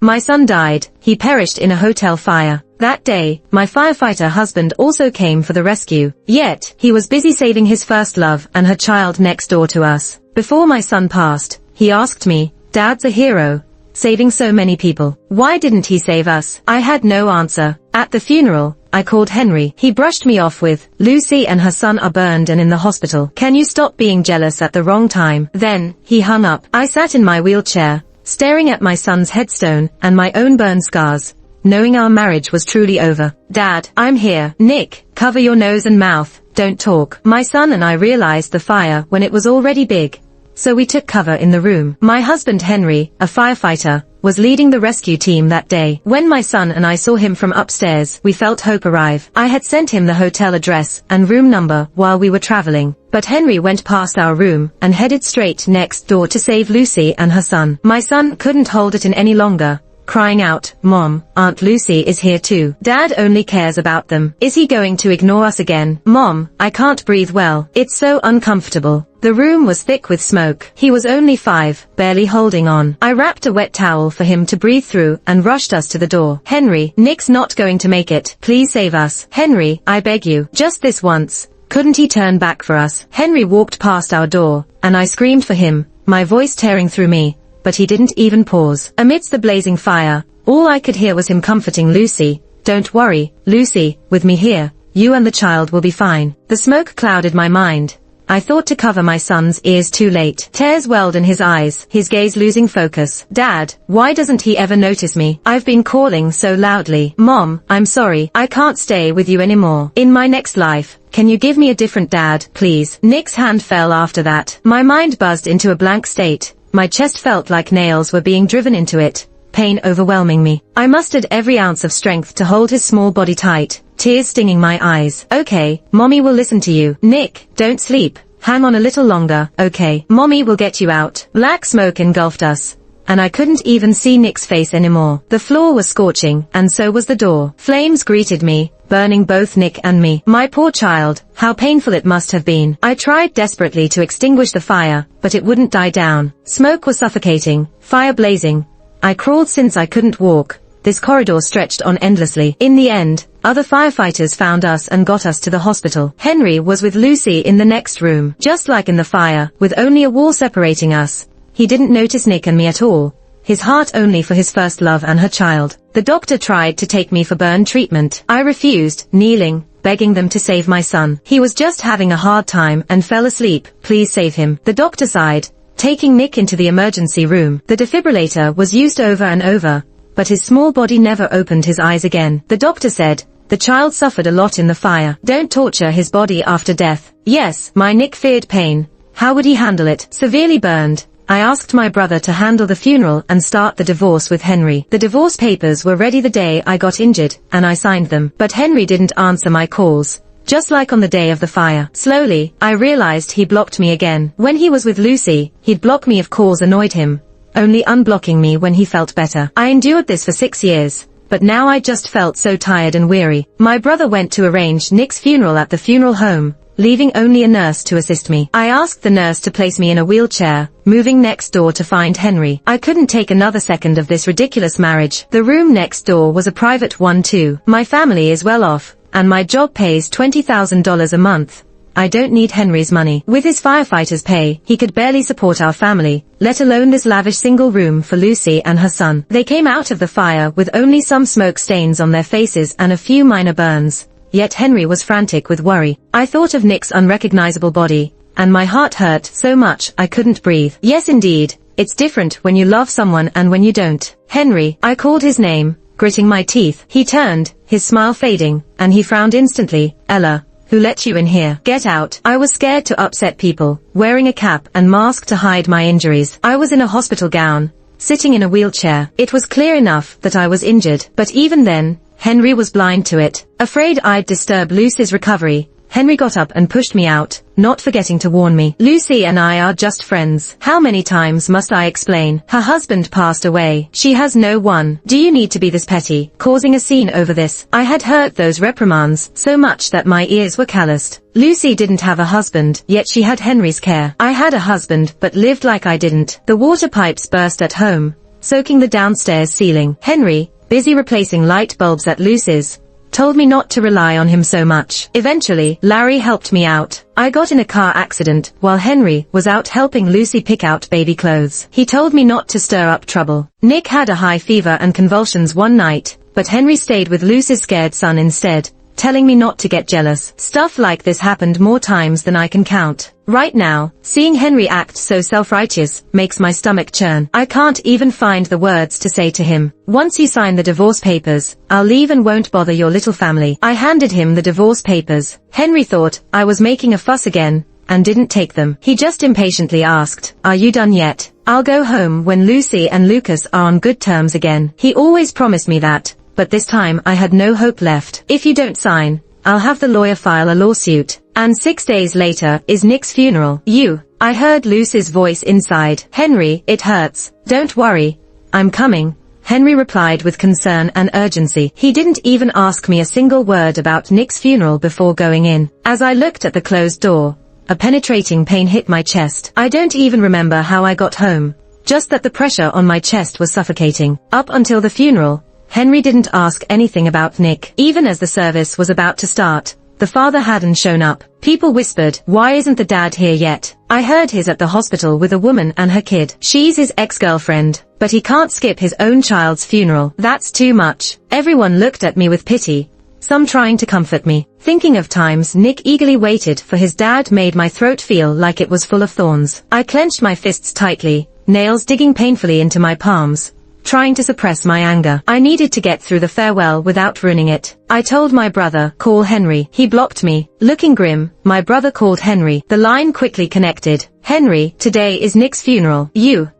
My son died. He perished in a hotel fire. That day, my firefighter husband also came for the rescue. Yet, he was busy saving his first love and her child next door to us. Before my son passed, he asked me, "Dad's a hero, saving so many people. Why didn't he save us?" I had no answer. At the funeral, I called Henry. He brushed me off with, "Lucy and her son are burned and in the hospital. Can you stop being jealous at the wrong time?" Then, he hung up. I sat in my wheelchair, staring at my son's headstone and my own burn scars, knowing our marriage was truly over. "Dad, I'm here." "Nick, cover your nose and mouth, don't talk." My son and I realized the fire when it was already big, so we took cover in the room. My husband Henry, a firefighter, was leading the rescue team that day. When my son and I saw him from upstairs, we felt hope arrive. I had sent him the hotel address and room number while we were traveling, but Henry went past our room and headed straight next door to save Lucy and her son. My son couldn't hold it in any longer, crying out, "Mom, Aunt Lucy is here too. Dad only cares about them. Is he going to ignore us again? Mom, I can't breathe well. It's so uncomfortable." The room was thick with smoke. He was only 5, barely holding on. I wrapped a wet towel for him to breathe through and rushed us to the door. "Henry, Nick's not going to make it. Please save us. Henry, I beg you, just this once." Couldn't he turn back for us? Henry walked past our door, and I screamed for him, my voice tearing through me, but he didn't even pause. Amidst the blazing fire, all I could hear was him comforting Lucy. "Don't worry, Lucy, with me here, you and the child will be fine." The smoke clouded my mind. I thought to cover my son's ears too late. Tears welled in his eyes, his gaze losing focus. "Dad, why doesn't he ever notice me? I've been calling so loudly." "Mom, I'm sorry. I can't stay with you anymore. In my next life, can you give me a different dad, please?" Nick's hand fell after that. My mind buzzed into a blank state. My chest felt like nails were being driven into it, pain overwhelming me. I mustered every ounce of strength to hold his small body tight, tears stinging my eyes. "Okay, Mommy will listen to you. Nick, don't sleep. Hang on a little longer, okay? Mommy will get you out." Black smoke engulfed us, and I couldn't even see Nick's face anymore. The floor was scorching, and so was the door. Flames greeted me, burning both Nick and me. My poor child, how painful it must have been. I tried desperately to extinguish the fire, but it wouldn't die down. Smoke was suffocating, fire blazing. I crawled since I couldn't walk. This corridor stretched on endlessly. In the end, other firefighters found us and got us to the hospital. Henry was with Lucy in the next room. Just like in the fire, with only a wall separating us, he didn't notice Nick and me at all. His heart only for his first love and her child. The doctor tried to take me for burn treatment. I refused, kneeling, begging them to save my son. "He was just having a hard time and fell asleep. Please save him." The doctor sighed, taking Nick into the emergency room. The defibrillator was used over and over, but his small body never opened his eyes again. The doctor said, "The child suffered a lot in the fire. Don't torture his body after death." Yes, my Nick feared pain. How would he handle it? Severely burned, I asked my brother to handle the funeral and start the divorce with Henry. The divorce papers were ready the day I got injured, and I signed them. But Henry didn't answer my calls, just like on the day of the fire. Slowly, I realized he blocked me again. When he was with Lucy, he'd block me if calls annoyed him, only unblocking me when he felt better. I endured this for 6 years, but now I just felt so tired and weary. My brother went to arrange Nick's funeral at the funeral home, leaving only a nurse to assist me. I asked the nurse to place me in a wheelchair, moving next door to find Henry. I couldn't take another second of this ridiculous marriage. The room next door was a private one too. My family is well off, and my job pays $20,000 a month. I don't need Henry's money. With his firefighter's pay, he could barely support our family, let alone this lavish single room for Lucy and her son. They came out of the fire with only some smoke stains on their faces and a few minor burns. Yet Henry was frantic with worry. I thought of Nick's unrecognizable body, and my heart hurt so much I couldn't breathe. Yes indeed, it's different when you love someone and when you don't. "Henry," I called his name, gritting my teeth. He turned, his smile fading, and he frowned instantly. "Ella, who let you in here? Get out." I was scared to upset people, wearing a cap and mask to hide my injuries. I was in a hospital gown, sitting in a wheelchair. It was clear enough that I was injured, but even then, Henry was blind to it. Afraid I'd disturb Lucy's recovery, Henry got up and pushed me out, not forgetting to warn me. "Lucy and I are just friends." How many times must I explain? Her husband passed away. She has no one. Do you need to be this petty, causing a scene over this? I had heard those reprimands so much that my ears were calloused. Lucy didn't have a husband, yet she had Henry's care. I had a husband but lived like I didn't. The water pipes burst at home, soaking the downstairs ceiling. Henry, busy replacing light bulbs at Lucy's, told me not to rely on him so much. Eventually, Larry helped me out. I got in a car accident while Henry was out helping Lucy pick out baby clothes. He told me not to stir up trouble. Nick had a high fever and convulsions one night, but Henry stayed with Lucy's scared son instead, telling me not to get jealous. Stuff like this happened more times than I can count. Right now, seeing Henry act so self-righteous makes my stomach churn. I can't even find the words to say to him, "Once you sign the divorce papers, I'll leave and won't bother your little family." I handed him the divorce papers. Henry thought I was making a fuss again, and didn't take them. He just impatiently asked, "Are you done yet? I'll go home when Lucy and Lucas are on good terms again." He always promised me that, but this time I had no hope left. "If you don't sign, I'll have the lawyer file a lawsuit." And 6 days later is Nick's funeral. I heard Lucy's voice inside. "Henry, it hurts. Don't worry. I'm coming," Henry replied with concern and urgency. He didn't even ask me a single word about Nick's funeral before going in. As I looked at the closed door, a penetrating pain hit my chest. I don't even remember how I got home, just that the pressure on my chest was suffocating. Up until the funeral, Henry didn't ask anything about Nick. Even as the service was about to start, the father hadn't shown up. People whispered, "Why isn't the dad here yet?" I heard he's at the hospital with a woman and her kid. She's his ex-girlfriend, but he can't skip his own child's funeral. That's too much. Everyone looked at me with pity, some trying to comfort me. Thinking of times Nick eagerly waited for his dad made my throat feel like it was full of thorns. I clenched my fists tightly, nails digging painfully into my palms, trying to suppress my anger. I needed to get through the farewell without ruining it. I told my brother, "Call Henry." He blocked me. Looking grim, my brother called Henry. The line quickly connected. "Henry, today is Nick's funeral.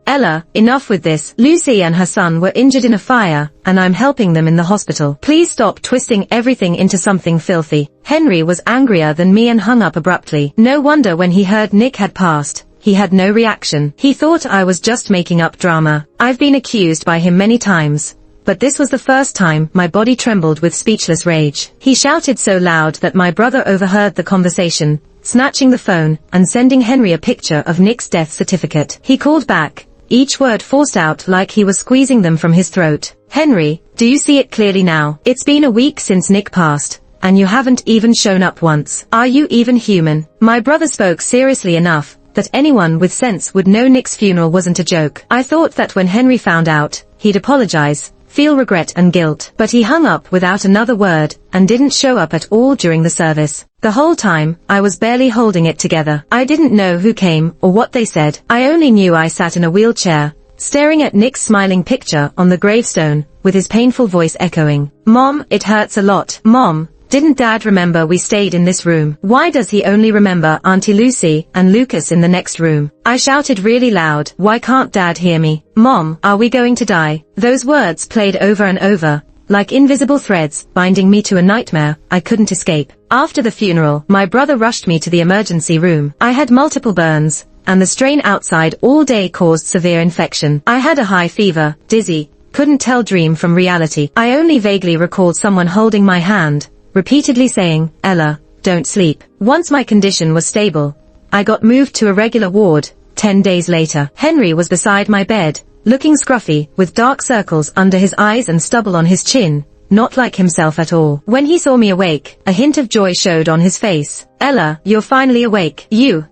Ella, enough with this. Lucy and her son were injured in a fire, and I'm helping them in the hospital. Please stop twisting everything into something filthy." Henry was angrier than me and hung up abruptly. No wonder when he heard Nick had passed, he had no reaction. He thought I was just making up drama. I've been accused by him many times, but this was the first time my body trembled with speechless rage. He shouted so loud that my brother overheard the conversation, snatching the phone and sending Henry a picture of Nick's death certificate. He called back, each word forced out like he was squeezing them from his throat. "Henry, do you see it clearly now? It's been a week since Nick passed, and you haven't even shown up once. Are you even human?" My brother spoke seriously enough that anyone with sense would know Nick's funeral wasn't a joke. I thought that when Henry found out, he'd apologize, feel regret and guilt. But he hung up without another word, and didn't show up at all during the service. The whole time, I was barely holding it together. I didn't know who came, or what they said. I only knew I sat in a wheelchair, staring at Nick's smiling picture on the gravestone, with his painful voice echoing, "Mom, it hurts a lot. Mom, didn't Dad remember we stayed in this room? Why does he only remember Auntie Lucy and Lucas in the next room?" I shouted really loud, "Why can't Dad hear me? Mom, are we going to die?" Those words played over and over, like invisible threads, binding me to a nightmare I couldn't escape. After the funeral, my brother rushed me to the emergency room. I had multiple burns, and the strain outside all day caused severe infection. I had a high fever, dizzy, couldn't tell dream from reality. I only vaguely recalled someone holding my hand, repeatedly saying, "Ella, don't sleep." Once my condition was stable, I got moved to a regular ward. 10 days later, Henry was beside my bed, looking scruffy, with dark circles under his eyes and stubble on his chin, not like himself at all. When he saw me awake, a hint of joy showed on his face. "Ella, you're finally awake."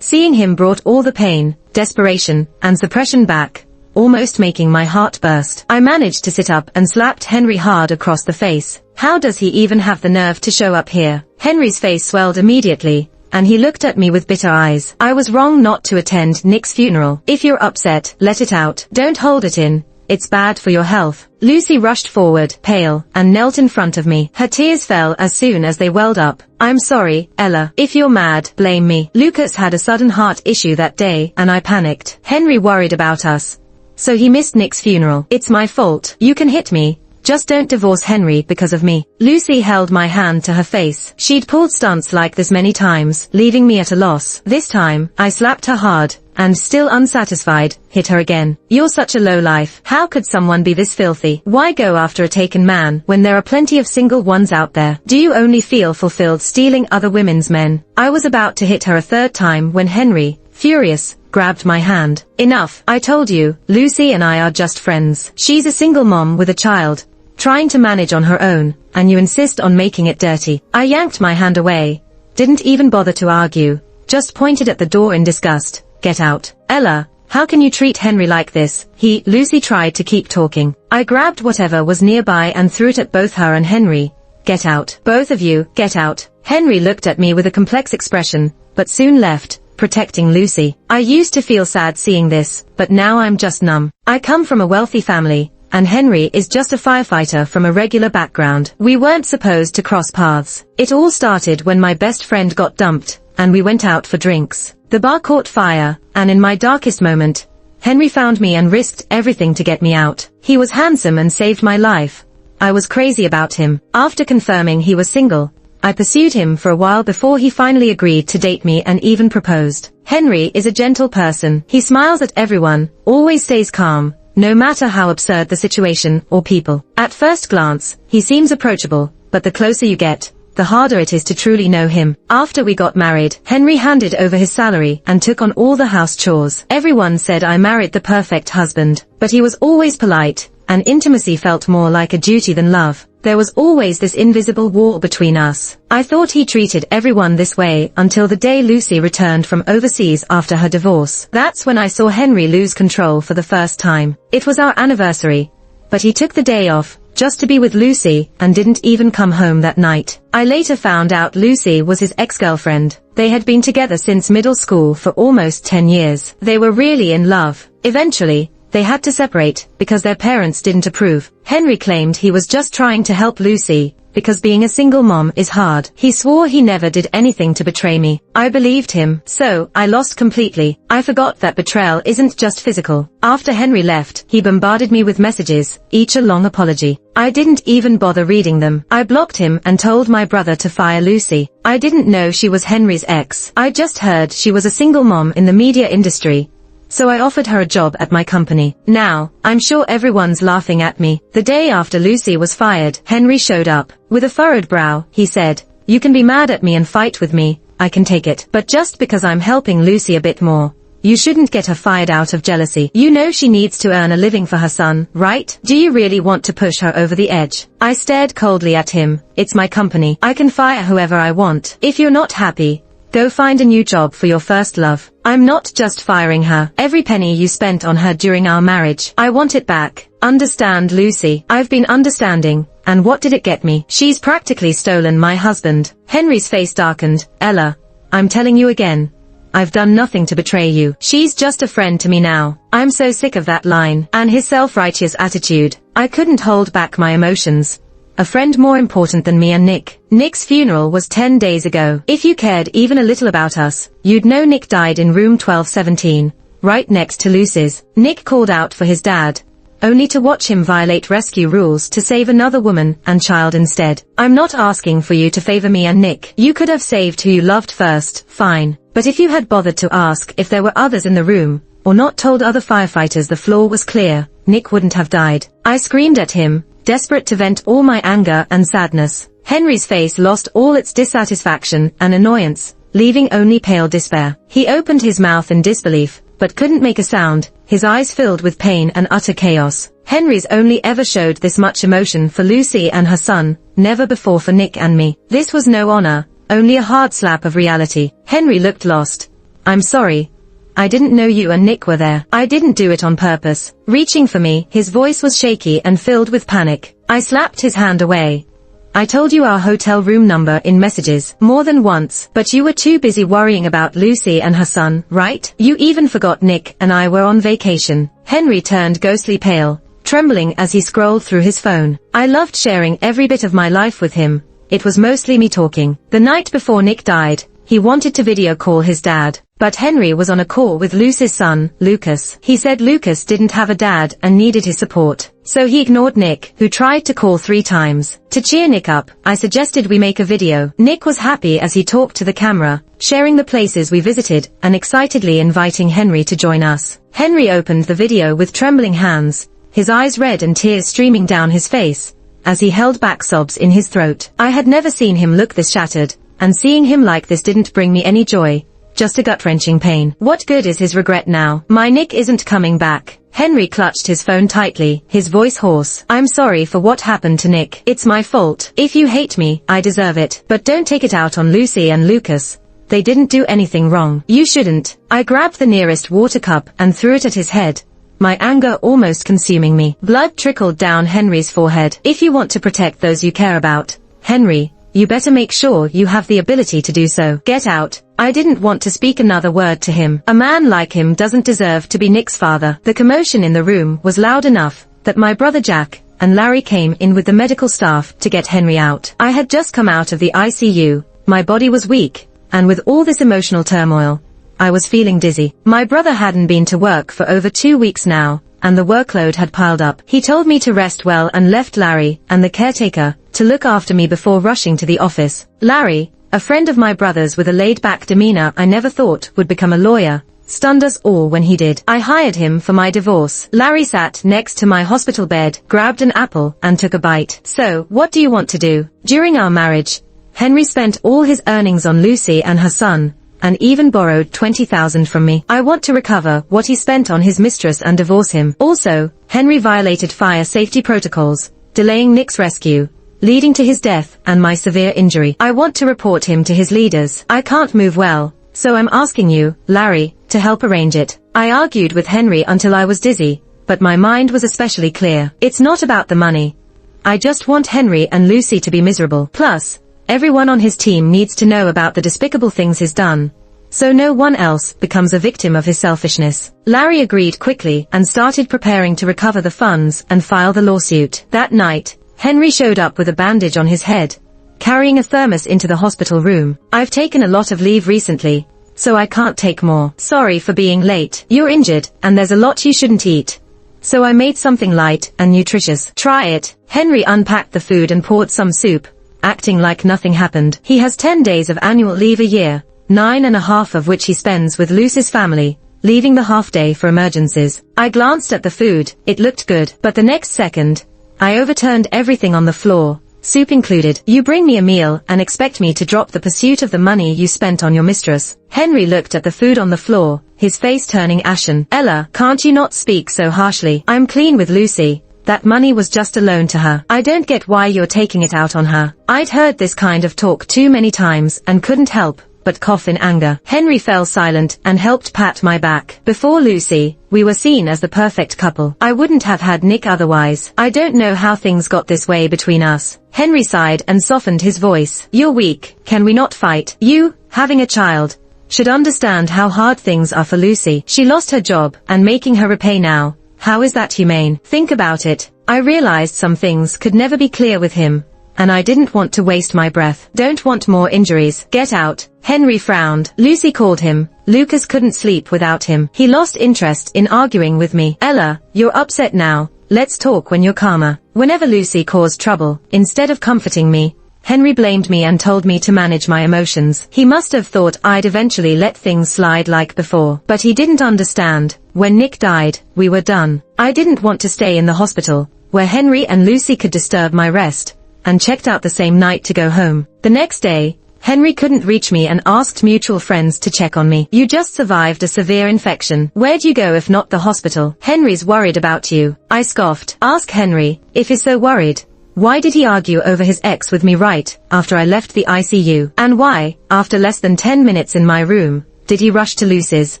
Seeing him brought all the pain, desperation, and suppression back, almost making my heart burst. I managed to sit up and slapped Henry hard across the face. "How does he even have the nerve to show up here?" Henry's face swelled immediately, and he looked at me with bitter eyes. "I was wrong not to attend Nick's funeral. If you're upset, let it out. Don't hold it in. It's bad for your health." Lucy rushed forward, pale, and knelt in front of me. Her tears fell as soon as they welled up. "I'm sorry, Ella. If you're mad, blame me. Lucas had a sudden heart issue that day, and I panicked. Henry worried about us, so he missed Nick's funeral. It's my fault. You can hit me, just don't divorce Henry because of me." Lucy held my hand to her face. She'd pulled stunts like this many times, leaving me at a loss. This time, I slapped her hard, and still unsatisfied, hit her again. "You're such a lowlife. How could someone be this filthy? Why go after a taken man when there are plenty of single ones out there? Do you only feel fulfilled stealing other women's men?" I was about to hit her a third time when Henry, furious, grabbed my hand. Enough, I told you, Lucy and I are just friends. She's a single mom with a child, trying to manage on her own, and you insist on making it dirty. I yanked my hand away, didn't even bother to argue, just pointed at the door in disgust. Get out. Ella, how can you treat Henry like this? Lucy tried to keep talking. I grabbed whatever was nearby and threw it at both her and Henry. Get out. Both of you, get out. Henry looked at me with a complex expression, but soon left, protecting Lucy. I used to feel sad seeing this, but now I'm just numb. I come from a wealthy family, and Henry is just a firefighter from a regular background. We weren't supposed to cross paths. It all started when my best friend got dumped, and we went out for drinks. The bar caught fire, and in my darkest moment, Henry found me and risked everything to get me out. He was handsome and saved my life. I was crazy about him. After confirming he was single, I pursued him for a while before he finally agreed to date me and even proposed. Henry is a gentle person. He smiles at everyone, always stays calm, no matter how absurd the situation or people. At first glance, he seems approachable, but the closer you get, the harder it is to truly know him. After we got married, Henry handed over his salary and took on all the house chores. Everyone said I married the perfect husband, but he was always polite, and intimacy felt more like a duty than love. There was always this invisible wall between us. I thought he treated everyone this way until the day Lucy returned from overseas after her divorce. That's when I saw Henry lose control for the first time. It was our anniversary, but he took the day off, just to be with Lucy, and didn't even come home that night. I later found out Lucy was his ex-girlfriend. They had been together since middle school for almost 10 years. They were really in love. Eventually, they had to separate, because their parents didn't approve. Henry claimed he was just trying to help Lucy, because being a single mom is hard. He swore he never did anything to betray me. I believed him, so I lost completely. I forgot that betrayal isn't just physical. After Henry left, he bombarded me with messages, each a long apology. I didn't even bother reading them. I blocked him and told my brother to fire Lucy. I didn't know she was Henry's ex. I just heard she was a single mom in the media industry, so I offered her a job at my company. Now, I'm sure everyone's laughing at me. The day after Lucy was fired, Henry showed up. With a furrowed brow, he said, "You can be mad at me and fight with me, I can take it. But just because I'm helping Lucy a bit more, you shouldn't get her fired out of jealousy. You know she needs to earn a living for her son, right? Do you really want to push her over the edge?" I stared coldly at him. It's my company. I can fire whoever I want. If you're not happy, go find a new job for your first love. I'm not just firing her. Every penny you spent on her during our marriage, I want it back. Understand, Lucy? I've been understanding, and what did it get me? She's practically stolen my husband. Henry's face darkened. Ella, I'm telling you again, I've done nothing to betray you. She's just a friend to me now. I'm so sick of that line, and his self-righteous attitude. I couldn't hold back my emotions. A friend more important than me and Nick. Nick's funeral was 10 days ago. If you cared even a little about us, you'd know Nick died in room 1217, right next to Lucy's. Nick called out for his dad, only to watch him violate rescue rules to save another woman and child instead. I'm not asking for you to favor me and Nick. You could have saved who you loved first, fine. But if you had bothered to ask if there were others in the room, or not told other firefighters the floor was clear, Nick wouldn't have died. I screamed at him, desperate to vent all my anger and sadness. Henry's face lost all its dissatisfaction and annoyance, leaving only pale despair. He opened his mouth in disbelief, but couldn't make a sound, his eyes filled with pain and utter chaos. Henry's only ever showed this much emotion for Lucy and her son, never before for Nick and me. This was no honor, only a hard slap of reality. Henry looked lost. I'm sorry. I didn't know you and Nick were there. I didn't do it on purpose. Reaching for me, his voice was shaky and filled with panic. I slapped his hand away. I told you our hotel room number in messages more than once, but you were too busy worrying about Lucy and her son, right? You even forgot Nick and I were on vacation. Henry turned ghostly pale, trembling as he scrolled through his phone. I loved sharing every bit of my life with him. It was mostly me talking. The night before Nick died, he wanted to video call his dad, but Henry was on a call with Lucy's son, Lucas. He said Lucas didn't have a dad and needed his support, so he ignored Nick, who tried to call 3 times. To cheer Nick up, I suggested we make a video. Nick was happy as he talked to the camera, sharing the places we visited and excitedly inviting Henry to join us. Henry opened the video with trembling hands, his eyes red and tears streaming down his face, as he held back sobs in his throat. I had never seen him look this shattered, and seeing him like this didn't bring me any joy, just a gut-wrenching pain. What good is his regret now? My Nick isn't coming back. Henry clutched his phone tightly, his voice hoarse. I'm sorry for what happened to Nick. It's my fault. If you hate me, I deserve it. But don't take it out on Lucy and Lucas. They didn't do anything wrong. You shouldn't. I grabbed the nearest water cup and threw it at his head, my anger almost consuming me. Blood trickled down Henry's forehead. If you want to protect those you care about, Henry, you better make sure you have the ability to do so. Get out. I didn't want to speak another word to him. A man like him doesn't deserve to be Nick's father. The commotion in the room was loud enough that my brother Jack and Larry came in with the medical staff to get Henry out. I had just come out of the ICU, my body was weak, and with all this emotional turmoil, I was feeling dizzy. My brother hadn't been to work for over 2 weeks now, and the workload had piled up. He told me to rest well and left Larry and the caretaker to look after me before rushing to the office. Larry, a friend of my brother's with a laid-back demeanor I never thought would become a lawyer, stunned us all when he did. I hired him for my divorce. Larry sat next to my hospital bed, grabbed an apple, and took a bite. So, what do you want to do? During our marriage, Henry spent all his earnings on Lucy and her son, and even borrowed $20,000 from me. I want to recover what he spent on his mistress and divorce him. Also, Henry violated fire safety protocols, delaying Nick's rescue, leading to his death and my severe injury. I want to report him to his leaders. I can't move well, so I'm asking you, Larry, to help arrange it. I argued with Henry until I was dizzy, but my mind was especially clear. It's not about the money. I just want Henry and Lucy to be miserable. Plus, everyone on his team needs to know about the despicable things he's done, so no one else becomes a victim of his selfishness. Larry agreed quickly and started preparing to recover the funds and file the lawsuit. That night, Henry showed up with a bandage on his head, carrying a thermos into the hospital room. I've taken a lot of leave recently, so I can't take more. Sorry for being late. You're injured, and there's a lot you shouldn't eat. So I made something light and nutritious. Try it. Henry unpacked the food and poured some soup, acting like nothing happened. He has 10 days of annual leave a year, 9.5 of which he spends with Lucy's family, leaving the half day for emergencies. I glanced at the food. It looked good, but the next second, I overturned everything on the floor, soup included. You bring me a meal and expect me to drop the pursuit of the money you spent on your mistress. Henry looked at the food on the floor, his face turning ashen. Ella, can't you not speak so harshly? I'm clean with Lucy. That money was just a loan to her. I don't get why you're taking it out on her. I'd heard this kind of talk too many times and couldn't help but cough in anger. Henry fell silent and helped pat my back. Before Lucy, we were seen as the perfect couple. I wouldn't have had Nick otherwise. I don't know how things got this way between us. Henry sighed and softened his voice. You're weak. Can we not fight? You, having a child, should understand how hard things are for Lucy. She lost her job, and making her repay now. How is that humane? Think about it. I realized some things could never be clear with him, and I didn't want to waste my breath. Don't want more injuries. Get out. Henry frowned. Lucy called him. Lucas couldn't sleep without him. He lost interest in arguing with me. Ella, you're upset now. Let's talk when you're calmer. Whenever Lucy caused trouble, instead of comforting me, Henry blamed me and told me to manage my emotions. He must have thought I'd eventually let things slide like before. But he didn't understand. When Nick died, we were done. I didn't want to stay in the hospital, where Henry and Lucy could disturb my rest, and checked out the same night to go home. The next day, Henry couldn't reach me and asked mutual friends to check on me. You just survived a severe infection. Where'd you go if not the hospital? Henry's worried about you. I scoffed. Ask Henry, if he's so worried. Why did he argue over his ex with me right after I left the ICU? And why, after less than 10 minutes in my room, did he rush to Lucy's?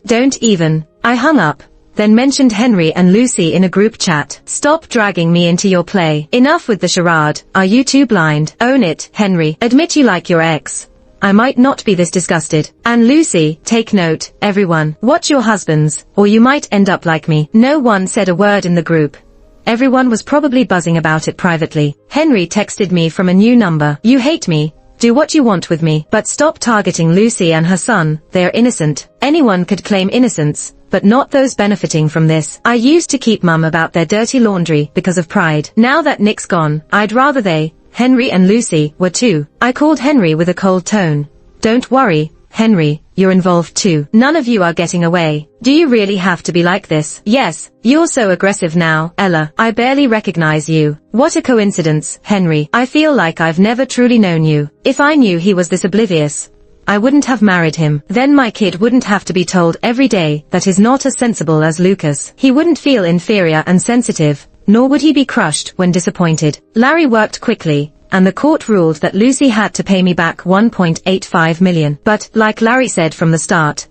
Don't even. I hung up, then mentioned Henry and Lucy in a group chat. Stop dragging me into your play. Enough with the charade. Are you too blind? Own it, Henry. Admit you like your ex. I might not be this disgusted. And Lucy, take note, everyone. Watch your husbands, or you might end up like me. No one said a word in the group. Everyone was probably buzzing about it privately. Henry texted me from a new number. You hate me. Do what you want with me, but stop targeting Lucy and her son. They're innocent. Anyone could claim innocence, but not those benefiting from this. I used to keep mum about their dirty laundry because of pride. Now that Nick's gone, I'd rather they, Henry and Lucy, were too. I called Henry with a cold tone. Don't worry, Henry, you're involved too. None of you are getting away. Do you really have to be like this? Yes, you're so aggressive now, Ella. I barely recognize you. What a coincidence, Henry. I feel like I've never truly known you. If I knew he was this oblivious, I wouldn't have married him. Then my kid wouldn't have to be told every day that he's not as sensible as Lucas. He wouldn't feel inferior and sensitive, nor would he be crushed when disappointed. Larry worked quickly, and the court ruled that Lucy had to pay me back $1.85 million. But, like Larry said from the start,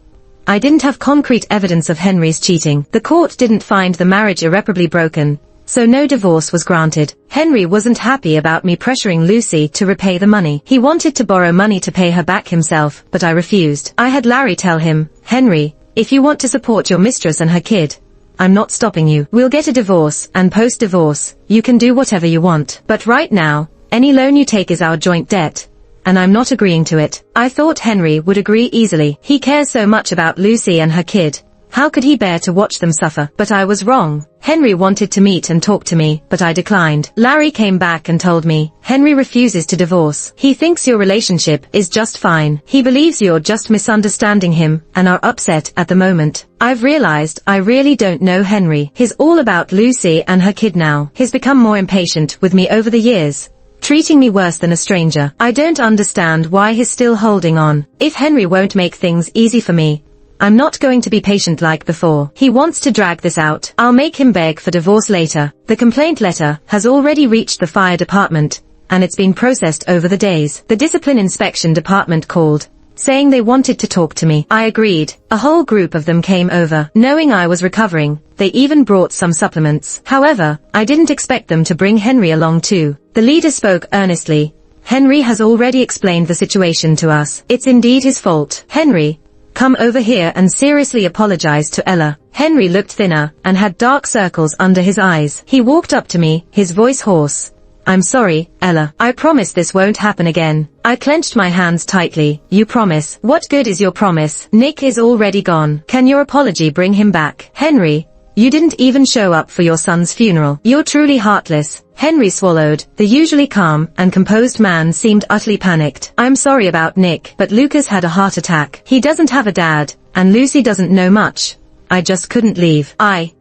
I didn't have concrete evidence of Henry's cheating. The court didn't find the marriage irreparably broken, so no divorce was granted. Henry wasn't happy about me pressuring Lucy to repay the money. He wanted to borrow money to pay her back himself, but I refused. I had Larry tell him, "Henry, if you want to support your mistress and her kid, I'm not stopping you. We'll get a divorce, and post-divorce, you can do whatever you want. But right now, any loan you take is our joint debt, and I'm not agreeing to it." I thought Henry would agree easily. He cares so much about Lucy and her kid. How could he bear to watch them suffer? But I was wrong. Henry wanted to meet and talk to me, but I declined. Larry came back and told me, "Henry refuses to divorce. He thinks your relationship is just fine. He believes you're just misunderstanding him and are upset at the moment." I've realized I really don't know Henry. He's all about Lucy and her kid now. He's become more impatient with me over the years, treating me worse than a stranger. I don't understand why he's still holding on. If Henry won't make things easy for me, I'm not going to be patient like before. He wants to drag this out. I'll make him beg for divorce later. The complaint letter has already reached the fire department, and it's been processed over the days. The discipline inspection department called, saying they wanted to talk to me. I agreed. A whole group of them came over. Knowing I was recovering, they even brought some supplements. However, I didn't expect them to bring Henry along too. The leader spoke earnestly. "Henry has already explained the situation to us. It's indeed his fault. Henry, come over here and seriously apologize to Ella." Henry looked thinner and had dark circles under his eyes. He walked up to me, his voice hoarse. "I'm sorry, Ella. I promise this won't happen again." I clenched my hands tightly. "You promise? What good is your promise? Nick is already gone. Can your apology bring him back?" "Henry, you didn't even show up for your son's funeral. You're truly heartless." Henry swallowed. The usually calm and composed man seemed utterly panicked. "I'm sorry about Nick, but Lucas had a heart attack. He doesn't have a dad, and Lucy doesn't know much. I just couldn't leave."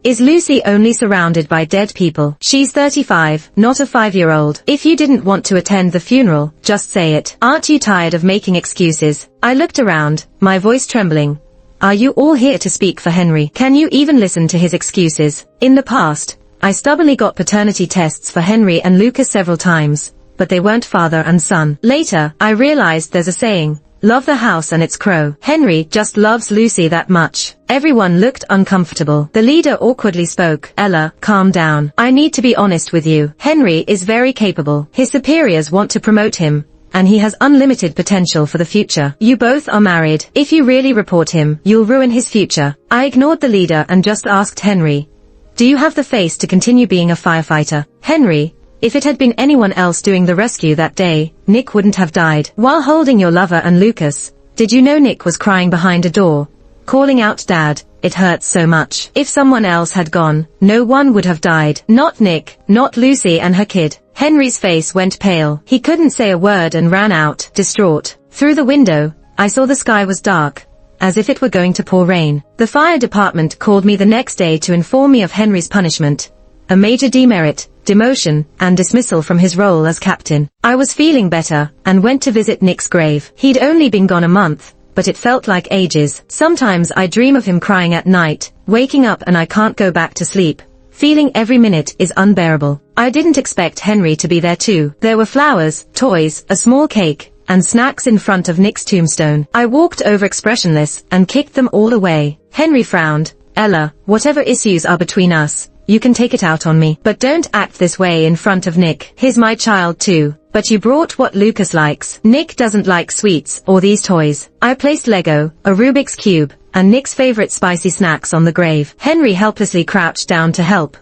Is Lucy only surrounded by dead people? She's 35, not a 5-year-old. If you didn't want to attend the funeral, just say it. Aren't you tired of making excuses? I looked around, my voice trembling. Are you all here to speak for Henry? Can you even listen to his excuses? In the past, I stubbornly got paternity tests for Henry and Lucas several times, but they weren't father and son. Later, I realized there's a saying, love the house and its crow. Henry just loves Lucy that much. Everyone looked uncomfortable. The leader awkwardly spoke. "Ella, calm down. I need to be honest with you. Henry is very capable. His superiors want to promote him, and he has unlimited potential for the future. You both are married. If you really report him, you'll ruin his future." I ignored the leader and just asked Henry, "Do you have the face to continue being a firefighter?" "Henry, if it had been anyone else doing the rescue that day, Nick wouldn't have died. While holding your lover and Lucas, did you know Nick was crying behind a door, calling out Dad? It hurts so much. If someone else had gone, no one would have died. Not Nick, not Lucy and her kid." Henry's face went pale. He couldn't say a word and ran out, distraught. Through the window, I saw the sky was dark, as if it were going to pour rain. The fire department called me the next day to inform me of Henry's punishment, a major demerit, demotion, and dismissal from his role as captain. I was feeling better, and went to visit Nick's grave. He'd only been gone a month, but it felt like ages. Sometimes I dream of him crying at night, waking up and I can't go back to sleep. Feeling every minute is unbearable. I didn't expect Henry to be there too. There were flowers, toys, a small cake, and snacks in front of Nick's tombstone. I walked over expressionless and kicked them all away. Henry frowned. "Ella, whatever issues are between us, you can take it out on me. But don't act this way in front of Nick. He's my child too." "But you brought what Lucas likes." "Nick doesn't like sweets or these toys." I placed Lego, a Rubik's Cube, and Nick's favorite spicy snacks on the grave. Henry helplessly crouched down to help.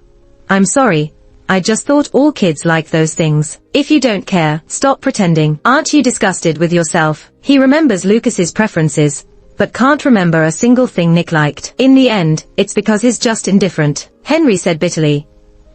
"I'm sorry. I just thought all kids like those things." "If you don't care, stop pretending. Aren't you disgusted with yourself?" He remembers Lucas's preferences, but can't remember a single thing Nick liked. "In the end, it's because he's just indifferent," Henry said bitterly.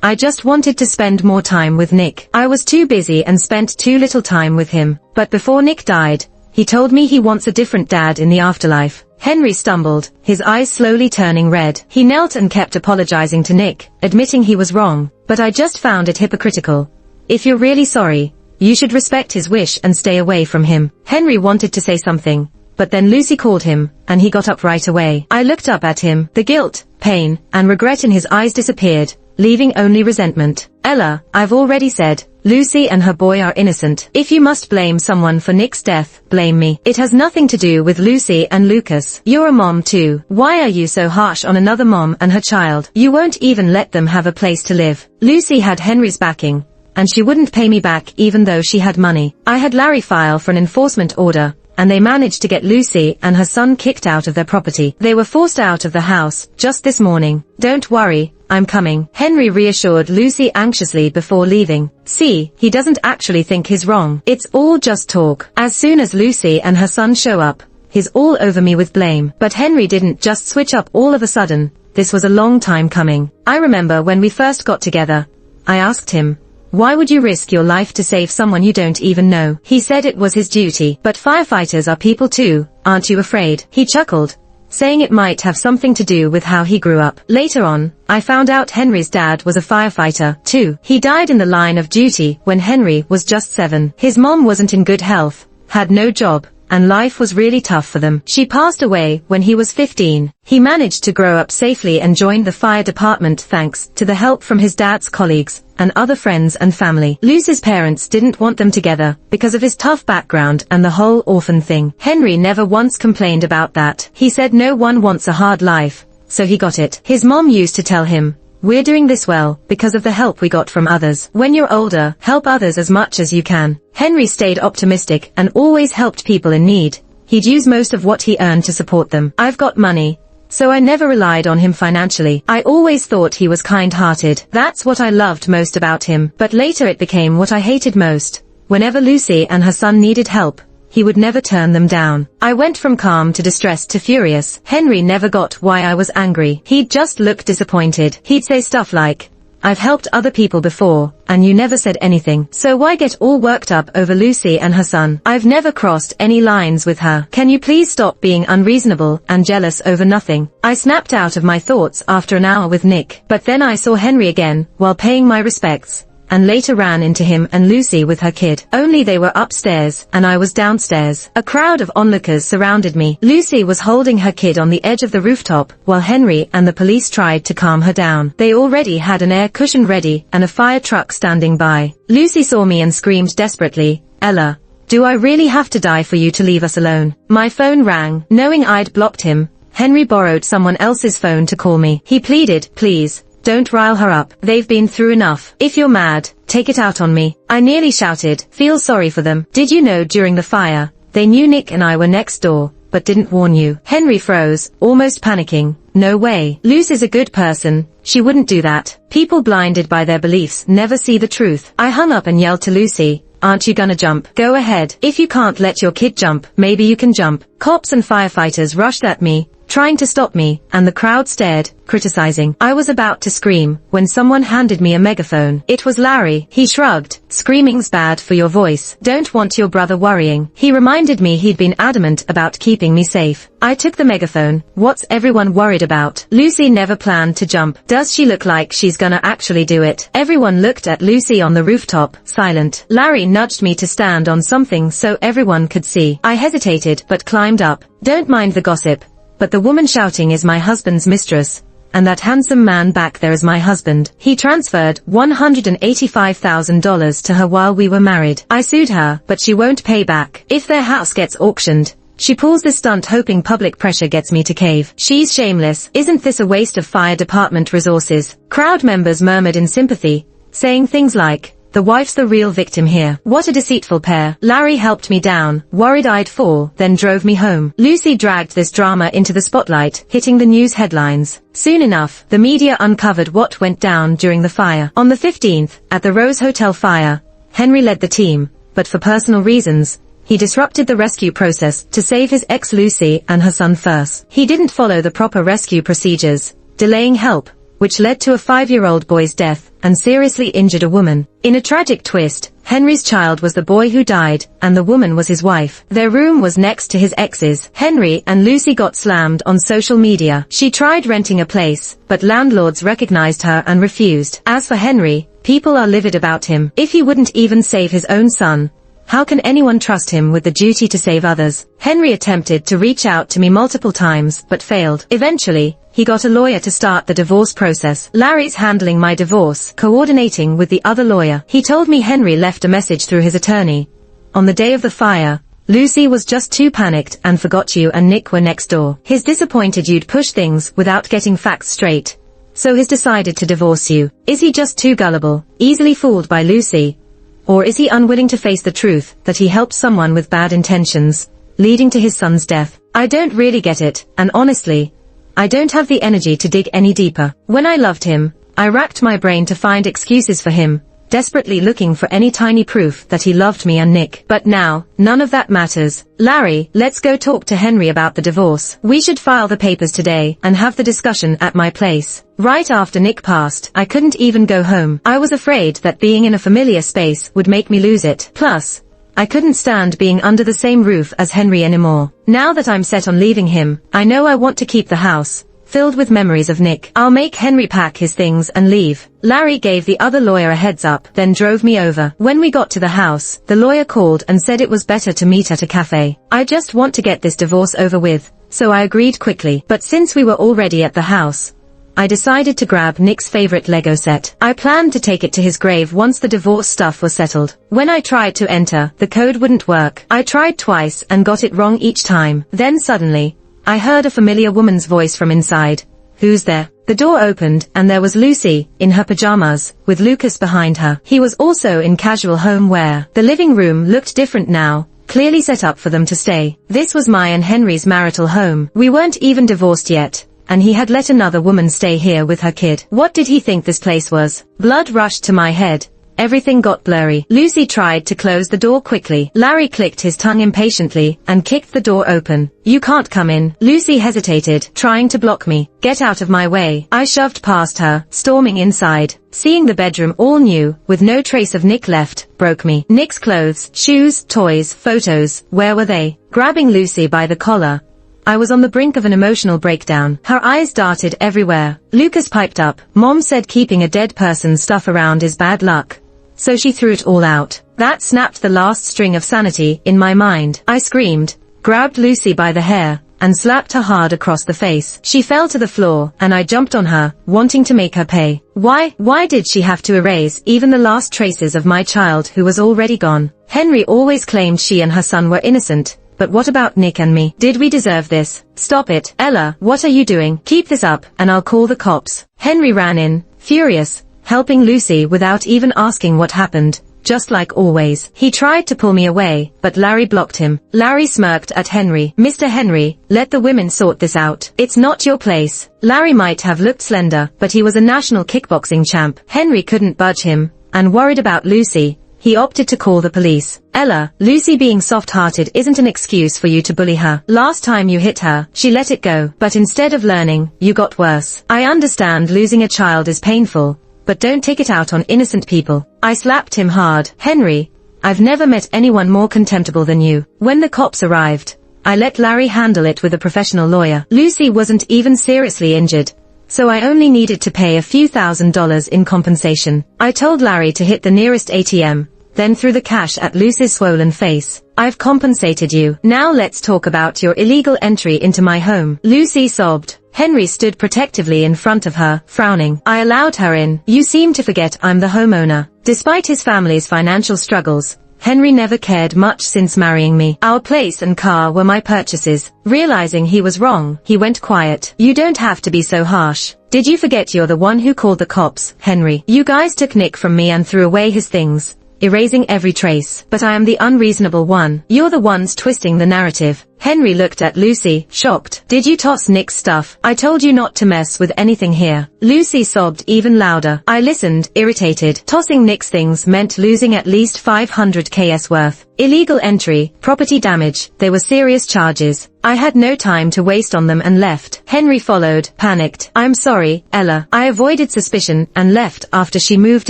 "I just wanted to spend more time with Nick. I was too busy and spent too little time with him. But before Nick died, he told me he wants a different dad in the afterlife." Henry stumbled, his eyes slowly turning red. He knelt and kept apologizing to Nick, admitting he was wrong. "But I just found it hypocritical. If you're really sorry, you should respect his wish and stay away from him." Henry wanted to say something, but then Lucy called him, and he got up right away. I looked up at him. The guilt, pain, and regret in his eyes disappeared, leaving only resentment. Ella, I've already said, Lucy and her boy are innocent. If you must blame someone for Nick's death, blame me. It has nothing to do with Lucy and Lucas. You're a mom too. Why are you so harsh on another mom and her child? You won't even let them have a place to live. Lucy had Henry's backing, and she wouldn't pay me back even though she had money. I had Larry file for an enforcement order, and they managed to get Lucy and her son kicked out of their property. They were forced out of the house just this morning. Don't worry, I'm coming. Henry reassured Lucy anxiously before leaving. See, he doesn't actually think he's wrong. It's all just talk. As soon as Lucy and her son show up, he's all over me with blame. But Henry didn't just switch up all of a sudden. This was a long time coming. I remember when we first got together, I asked him, why would you risk your life to save someone you don't even know? He said it was his duty. But firefighters are people too, aren't you afraid? He chuckled, saying it might have something to do with how he grew up. Later on, I found out Henry's dad was a firefighter, too. He died in the line of duty when Henry was just 7. His mom wasn't in good health, had no job, and life was really tough for them. She passed away when he was 15. He managed to grow up safely and joined the fire department thanks to the help from his dad's colleagues and other friends and family. Lucy's parents didn't want them together because of his tough background and the whole orphan thing. Henry never once complained about that. He said no one wants a hard life, so he got it. His mom used to tell him, we're doing this well because of the help we got from others. When you're older, help others as much as you can. Henry stayed optimistic and always helped people in need. He'd use most of what he earned to support them. I've got money, so I never relied on him financially. I always thought he was kind-hearted. That's what I loved most about him. But later it became what I hated most. Whenever Lucy and her son needed help, he would never turn them down. I went from calm to distressed to furious. Henry never got why I was angry. He'd just look disappointed. He'd say stuff like, I've helped other people before, and you never said anything. So why get all worked up over Lucy and her son? I've never crossed any lines with her. Can you please stop being unreasonable and jealous over nothing? I snapped out of my thoughts after an hour with Nick. But then I saw Henry again, while paying my respects, and later ran into him and Lucy with her kid. Only they were upstairs, and I was downstairs. A crowd of onlookers surrounded me. Lucy was holding her kid on the edge of the rooftop, while Henry and the police tried to calm her down. They already had an air cushion ready and a fire truck standing by. Lucy saw me and screamed desperately, Ella, do I really have to die for you to leave us alone? My phone rang. Knowing I'd blocked him, Henry borrowed someone else's phone to call me. He pleaded, please, don't rile her up. They've been through enough. If you're mad, take it out on me. I nearly shouted, feel sorry for them. Did you know during the fire, they knew Nick and I were next door, but didn't warn you? Henry froze, almost panicking. No way. Lucy's a good person. She wouldn't do that. People blinded by their beliefs never see the truth. I hung up and yelled to Lucy, aren't you gonna jump? Go ahead. If you can't let your kid jump, maybe you can jump. Cops and firefighters rushed at me, trying to stop me, and the crowd stared, criticizing. I was about to scream when someone handed me a megaphone. It was Larry. He shrugged. Screaming's bad for your voice. Don't want your brother worrying. He reminded me he'd been adamant about keeping me safe. I took the megaphone. What's everyone worried about? Lucy never planned to jump. Does she look like she's gonna actually do it? Everyone looked at Lucy on the rooftop, silent. Larry nudged me to stand on something so everyone could see. I hesitated but climbed up. Don't mind the gossip, but the woman shouting is my husband's mistress, and that handsome man back there is my husband. He transferred $185,000 to her while we were married. I sued her, but she won't pay back. If their house gets auctioned, she pulls this stunt hoping public pressure gets me to cave. She's shameless. Isn't this a waste of fire department resources? Crowd members murmured in sympathy, saying things like, the wife's the real victim here. What a deceitful pair. Larry helped me down, worried I'd fall, then drove me home. Lucy dragged this drama into the spotlight, hitting the news headlines. Soon enough, the media uncovered what went down during the fire. On the 15th, at the Rose Hotel fire, Henry led the team, but for personal reasons, he disrupted the rescue process to save his ex Lucy and her son first. He didn't follow the proper rescue procedures, delaying help, which led to a 5-year-old boy's death and seriously injured a woman. In a tragic twist, Henry's child was the boy who died, and the woman was his wife. Their room was next to his ex's. Henry and Lucy got slammed on social media. She tried renting a place, but landlords recognized her and refused. As for Henry, people are livid about him. If he wouldn't even save his own son, How can anyone trust him with the duty to save others? Henry attempted to reach out to me multiple times, but failed. Eventually, he got a lawyer to start the divorce process. Larry's handling my divorce, coordinating with the other lawyer. He told me Henry left a message through his attorney. On the day of the fire, Lucy was just too panicked and forgot you and Nick were next door. He's disappointed you'd push things without getting facts straight. So he's decided to divorce you. Is he just too gullible, easily fooled by Lucy? Or is he unwilling to face the truth that he helped someone with bad intentions, leading to his son's death? I don't really get it, and honestly, I don't have the energy to dig any deeper. When I loved him, I racked my brain to find excuses for him, desperately looking for any tiny proof that he loved me and Nick. But now, none of that matters. Larry, let's go talk to Henry about the divorce. We should file the papers today and have the discussion at my place. Right after Nick passed, I couldn't even go home. I was afraid that being in a familiar space would make me lose it. Plus, I couldn't stand being under the same roof as Henry anymore. Now that I'm set on leaving him, I know I want to keep the house filled with memories of Nick. I'll make Henry pack his things and leave. Larry gave the other lawyer a heads up, then drove me over. When we got to the house, the lawyer called and said it was better to meet at a cafe. I just want to get this divorce over with, so I agreed quickly. But since we were already at the house, I decided to grab Nick's favorite Lego set. I planned to take it to his grave once the divorce stuff was settled. When I tried to enter, the code wouldn't work. I tried twice and got it wrong each time. Then suddenly, I heard a familiar woman's voice from inside. Who's there? The door opened and there was Lucy, in her pajamas, with Lucas behind her. He was also in casual home wear. The living room looked different now, clearly set up for them to stay. This was my and Henry's marital home. We weren't even divorced yet, and he had let another woman stay here with her kid. What did he think this place was? Blood rushed to my head. Everything got blurry. Lucy tried to close the door quickly. Larry clicked his tongue impatiently and kicked the door open. You can't come in. Lucy hesitated, trying to block me. Get out of my way. I shoved past her, storming inside. Seeing the bedroom all new, with no trace of Nick left, broke me. Nick's clothes, shoes, toys, photos, where were they? Grabbing Lucy by the collar, I was on the brink of an emotional breakdown. Her eyes darted everywhere. Lucas piped up. Mom said keeping a dead person's stuff around is bad luck. So she threw it all out. That snapped the last string of sanity in my mind. I screamed, grabbed Lucy by the hair, and slapped her hard across the face. She fell to the floor, and I jumped on her, wanting to make her pay. Why did she have to erase even the last traces of my child who was already gone? Henry always claimed she and her son were innocent. But what about Nick and me? Did we deserve this? Stop it. Ella, what are you doing? Keep this up, and I'll call the cops. Henry ran in, furious, helping Lucy without even asking what happened, just like always. He tried to pull me away, but Larry blocked him. Larry smirked at Henry. Mr. Henry, let the women sort this out. It's not your place. Larry might have looked slender, but he was a national kickboxing champ. Henry couldn't budge him, and worried about Lucy, he opted to call the police. Ella, Lucy being soft-hearted isn't an excuse for you to bully her. Last time you hit her, she let it go, but instead of learning, you got worse. I understand losing a child is painful, but don't take it out on innocent people. I slapped him hard. Henry, I've never met anyone more contemptible than you. When the cops arrived, I let Larry handle it with a professional lawyer. Lucy wasn't even seriously injured, so I only needed to pay a few $1,000s in compensation. I told Larry to hit the nearest ATM, then threw the cash at Lucy's swollen face. I've compensated you. Now let's talk about your illegal entry into my home. Lucy sobbed. Henry stood protectively in front of her, frowning. I allowed her in. You seem to forget I'm the homeowner. Despite his family's financial struggles, Henry never cared much since marrying me. Our place and car were my purchases. Realizing he was wrong, he went quiet. You don't have to be so harsh. Did you forget you're the one who called the cops, Henry? You guys took Nick from me and threw away his things, erasing every trace. But I am the unreasonable one. You're the ones twisting the narrative. Henry looked at Lucy, shocked. Did you toss Nick's stuff? I told you not to mess with anything here. Lucy sobbed even louder. I listened, irritated. Tossing Nick's things meant losing at least $500K worth. Illegal entry, property damage, they were serious charges. I had no time to waste on them and left. Henry followed, panicked. I'm sorry, Ella. I avoided suspicion and left after she moved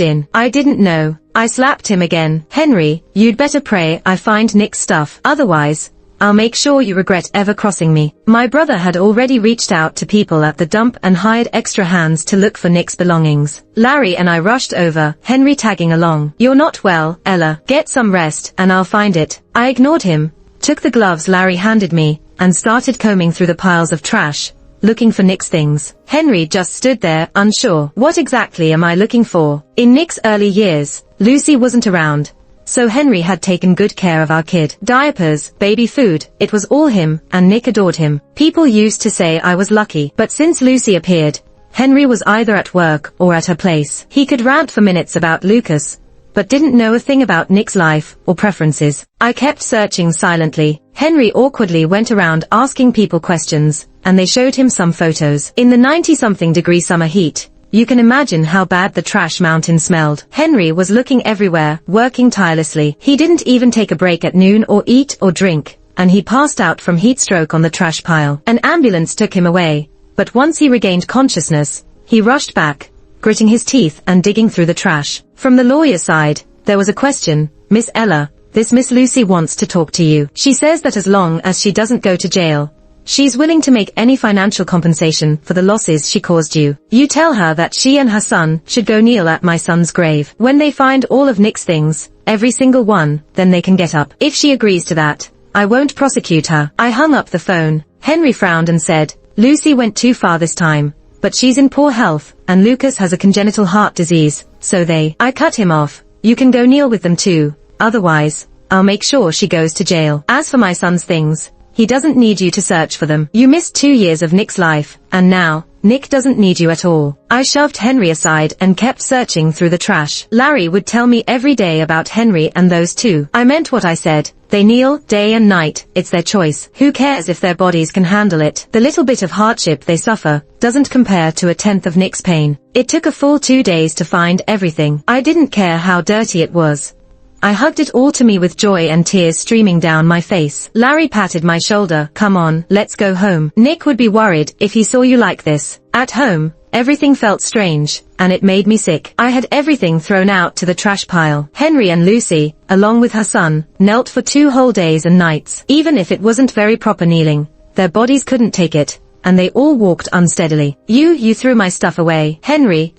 in. I didn't know. I slapped him again. Henry, you'd better pray I find Nick's stuff. Otherwise, I'll make sure you regret ever crossing me. My brother had already reached out to people at the dump and hired extra hands to look for Nick's belongings. Larry and I rushed over, Henry tagging along. You're not well, Ella. Get some rest, and I'll find it. I ignored him, took the gloves Larry handed me, and started combing through the piles of trash, looking for Nick's things. Henry just stood there, unsure. What exactly am I looking for? In Nick's early years, Lucy wasn't around, so Henry had taken good care of our kid. Diapers, baby food, it was all him, and Nick adored him. People used to say I was lucky, but since Lucy appeared, Henry was either at work or at her place. He could rant for minutes about Lucas, but didn't know a thing about Nick's life or preferences. I kept searching silently. Henry awkwardly went around asking people questions, and they showed him some photos. In the 90-something degree summer heat, you can imagine how bad the trash mountain smelled. Henry was looking everywhere, working tirelessly. He didn't even take a break at noon or eat or drink, and he passed out from heat stroke on the trash pile. An ambulance took him away, but once he regained consciousness, he rushed back, gritting his teeth and digging through the trash. From the lawyer's side, there was a question. Miss Ella, this Miss Lucy wants to talk to you. She says that as long as she doesn't go to jail, she's willing to make any financial compensation for the losses she caused you. You tell her that she and her son should go kneel at my son's grave. When they find all of Nick's things, every single one, then they can get up. If she agrees to that, I won't prosecute her. I hung up the phone. Henry frowned and said, Lucy went too far this time, but she's in poor health, and Lucas has a congenital heart disease, so I cut him off. You can go kneel with them too, otherwise, I'll make sure she goes to jail. As for my son's things, he doesn't need you to search for them. You missed 2 years of Nick's life, and now, Nick doesn't need you at all. I shoved Henry aside and kept searching through the trash. Larry would tell me every day about Henry and those two. I meant what I said. They kneel day and night, it's their choice. Who cares if their bodies can handle it? The little bit of hardship they suffer doesn't compare to a tenth of Nick's pain. It took a full 2 days to find everything. I didn't care how dirty it was. I hugged it all to me with joy and tears streaming down my face. Larry patted my shoulder. Come on, let's go home. Nick would be worried if he saw you like this. At home, everything felt strange, and it made me sick. I had everything thrown out to the trash pile. Henry and Lucy, along with her son, knelt for 2 whole days and nights. Even if it wasn't very proper kneeling, their bodies couldn't take it, and they all walked unsteadily. You threw my stuff away. Henry,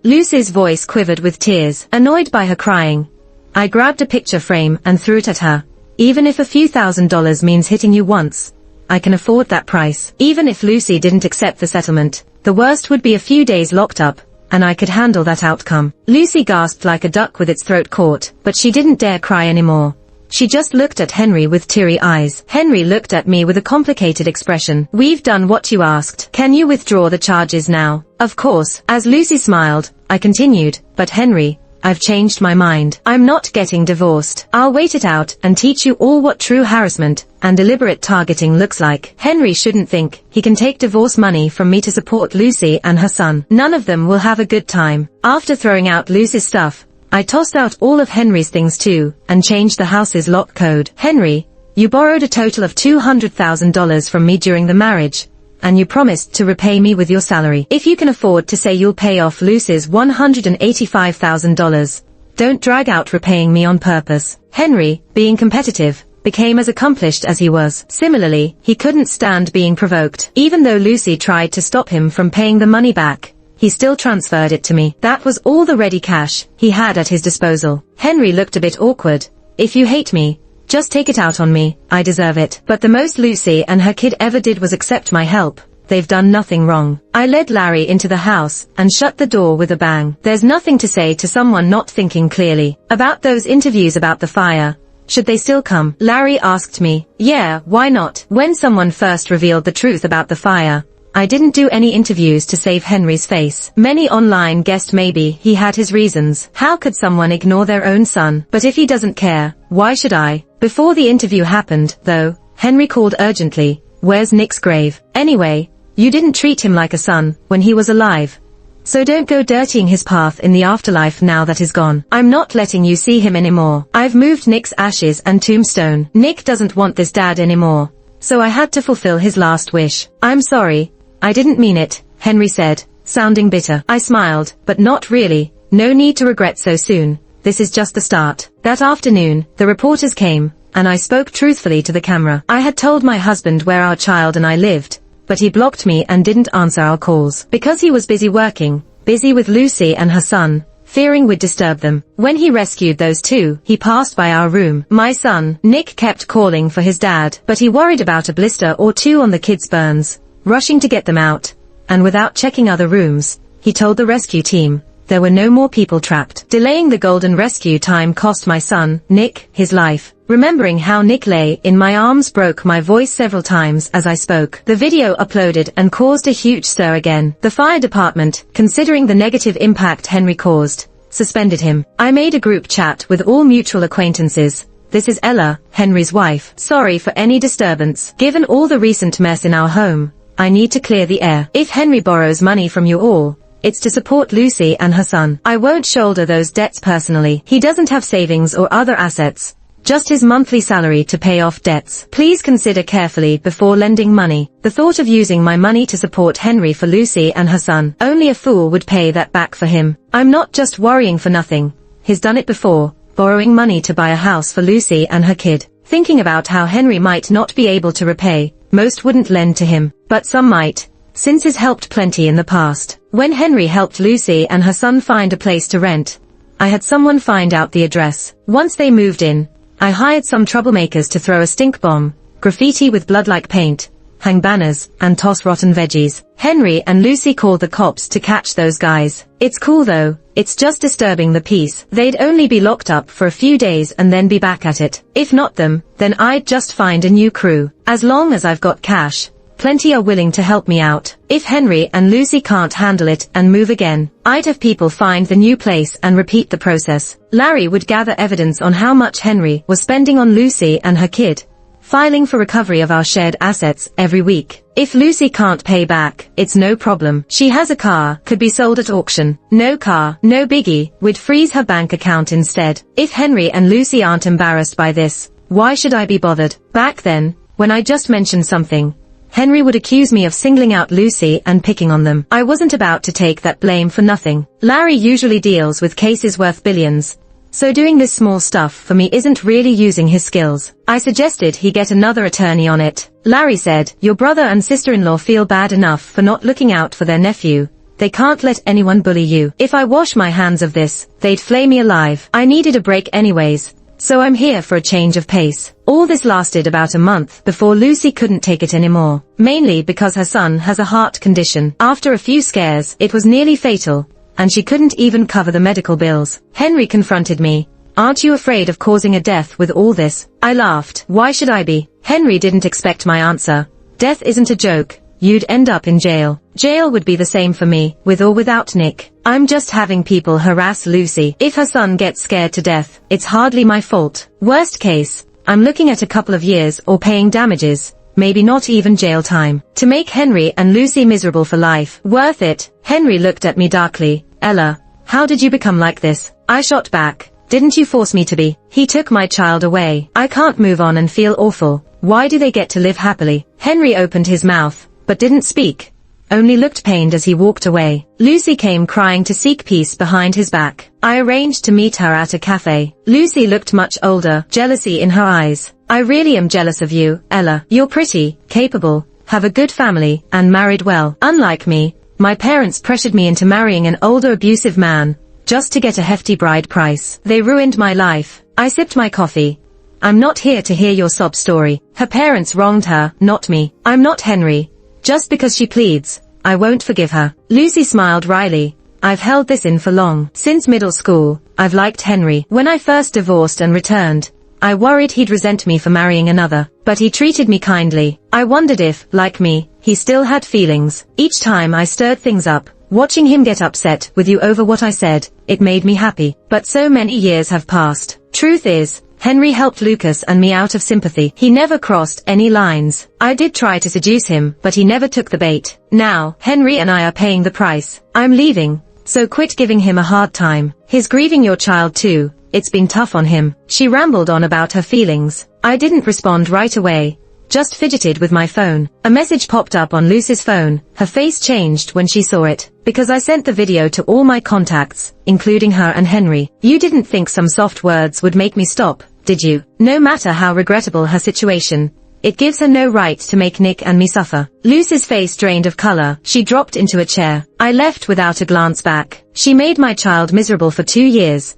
Lucy's voice quivered with tears. Annoyed by her crying, I grabbed a picture frame and threw it at her. Even if a few $1,000s means hitting you once, I can afford that price. Even if Lucy didn't accept the settlement, the worst would be a few days locked up, and I could handle that outcome. Lucy gasped like a duck with its throat caught, but she didn't dare cry anymore. She just looked at Henry with teary eyes. Henry looked at me with a complicated expression. We've done what you asked. Can you withdraw the charges now? Of course. As Lucy smiled, I continued, but Henry, I've changed my mind. I'm not getting divorced. I'll wait it out and teach you all what true harassment and deliberate targeting looks like. Henry shouldn't think he can take divorce money from me to support Lucy and her son. None of them will have a good time. After throwing out Lucy's stuff, I tossed out all of Henry's things too, and changed the house's lock code. Henry, you borrowed a total of $200,000 from me during the marriage, and you promised to repay me with your salary. If you can afford to say you'll pay off Lucy's $185,000, don't drag out repaying me on purpose. Henry, being competitive, became as accomplished as he was. Similarly, he couldn't stand being provoked. Even though Lucy tried to stop him from paying the money back, he still transferred it to me. That was all the ready cash he had at his disposal. Henry looked a bit awkward. If you hate me, just take it out on me, I deserve it. But the most Lucy and her kid ever did was accept my help. They've done nothing wrong. I led Larry into the house and shut the door with a bang. There's nothing to say to someone not thinking clearly. About those interviews about the fire, should they still come? Larry asked me. Yeah, why not? When someone first revealed the truth about the fire, I didn't do any interviews to save Henry's face. Many online guessed maybe he had his reasons. How could someone ignore their own son? But if he doesn't care, why should I? Before the interview happened, though, Henry called urgently. Where's Nick's grave? Anyway, you didn't treat him like a son when he was alive, so don't go dirtying his path in the afterlife now that he's gone. I'm not letting you see him anymore. I've moved Nick's ashes and tombstone. Nick doesn't want this dad anymore, so I had to fulfill his last wish. I'm sorry, I didn't mean it, Henry said, sounding bitter. I smiled, but not really. No need to regret so soon. This is just the start. That afternoon, the reporters came, and I spoke truthfully to the camera. I had told my husband where our child and I lived, but he blocked me and didn't answer our calls. Because he was busy working, busy with Lucy and her son, fearing we'd disturb them. When he rescued those two, he passed by our room. My son, Nick, kept calling for his dad, but he worried about a blister or two on the kids' burns, rushing to get them out, and without checking other rooms, he told the rescue team there were no more people trapped. Delaying the golden rescue time cost my son, Nick, his life. Remembering how Nick lay in my arms broke my voice several times as I spoke. The video uploaded and caused a huge stir again. The fire department, considering the negative impact Henry caused, suspended him. I made a group chat with all mutual acquaintances. This is Ella, Henry's wife. Sorry for any disturbance. Given all the recent mess in our home, I need to clear the air. If Henry borrows money from you all, it's to support Lucy and her son. I won't shoulder those debts personally. He doesn't have savings or other assets, just his monthly salary to pay off debts. Please consider carefully before lending money. The thought of using my money to support Henry for Lucy and her son. Only a fool would pay that back for him. I'm not just worrying for nothing. He's done it before, borrowing money to buy a house for Lucy and her kid. Thinking about how Henry might not be able to repay, most wouldn't lend to him, but some might, since he's helped plenty in the past. When Henry helped Lucy and her son find a place to rent, I had someone find out the address. Once they moved in, I hired some troublemakers to throw a stink bomb, graffiti with blood-like paint, hang banners, and toss rotten veggies. Henry and Lucy called the cops to catch those guys. It's cool though, it's just disturbing the peace. They'd only be locked up for a few days and then be back at it. If not them, then I'd just find a new crew. As long as I've got cash, plenty are willing to help me out. If Henry and Lucy can't handle it and move again, I'd have people find the new place and repeat the process. Larry would gather evidence on how much Henry was spending on Lucy and her kid, filing for recovery of our shared assets every week. If Lucy can't pay back, it's no problem. She has a car, could be sold at auction. No car, no biggie, we'd freeze her bank account instead. If Henry and Lucy aren't embarrassed by this, why should I be bothered? Back then, when I just mentioned something, Henry would accuse me of singling out Lucy and picking on them. I wasn't about to take that blame for nothing. Larry usually deals with cases worth billions, so doing this small stuff for me isn't really using his skills. I suggested he get another attorney on it. Larry said, your brother and sister-in-law feel bad enough for not looking out for their nephew. They can't let anyone bully you. If I wash my hands of this, they'd flay me alive. I needed a break anyways, so I'm here for a change of pace. All this lasted about a month before Lucy couldn't take it anymore, mainly because her son has a heart condition. After a few scares, it was nearly fatal, and she couldn't even cover the medical bills. Henry confronted me. Aren't you afraid of causing a death with all this? I laughed. Why should I be? Henry didn't expect my answer. Death isn't a joke. You'd end up in jail. Jail would be the same for me, with or without Nick. I'm just having people harass Lucy. If her son gets scared to death, it's hardly my fault. Worst case, I'm looking at a couple of years or paying damages, maybe not even jail time. To make Henry and Lucy miserable for life. Worth it. Henry looked at me darkly. Ella, how did you become like this? I shot back. Didn't you force me to be? He took my child away. I can't move on and feel awful. Why do they get to live happily? Henry opened his mouth, but didn't speak, only looked pained as he walked away. Lucy came crying to seek peace behind his back. I arranged to meet her at a cafe. Lucy looked much older, jealousy in her eyes. I really am jealous of you, Ella. You're pretty, capable, have a good family, and married well. Unlike me, my parents pressured me into marrying an older abusive man, just to get a hefty bride price. They ruined my life. I sipped my coffee. I'm not here to hear your sob story. Her parents wronged her, not me. I'm not Henry. Just because she pleads, I won't forgive her. Lucy smiled wryly. I've held this in for long. Since middle school, I've liked Henry. When I first divorced and returned, I worried he'd resent me for marrying another, but he treated me kindly. I wondered if, like me, he still had feelings. Each time I stirred things up, watching him get upset with you over what I said, it made me happy. But so many years have passed. Truth is, Henry helped Lucas and me out of sympathy. He never crossed any lines. I did try to seduce him, but he never took the bait. Now, Henry and I are paying the price. I'm leaving, so quit giving him a hard time. He's grieving your child too. It's been tough on him. She rambled on about her feelings. I didn't respond right away, just fidgeted with my phone. A message popped up on Lucy's phone. Her face changed when she saw it, because I sent the video to all my contacts, including her and Henry. You didn't think some soft words would make me stop, did you? No matter how regrettable her situation, it gives her no right to make Nick and me suffer. Lucy's face drained of color. She dropped into a chair. I left without a glance back. She made my child miserable for 2 years.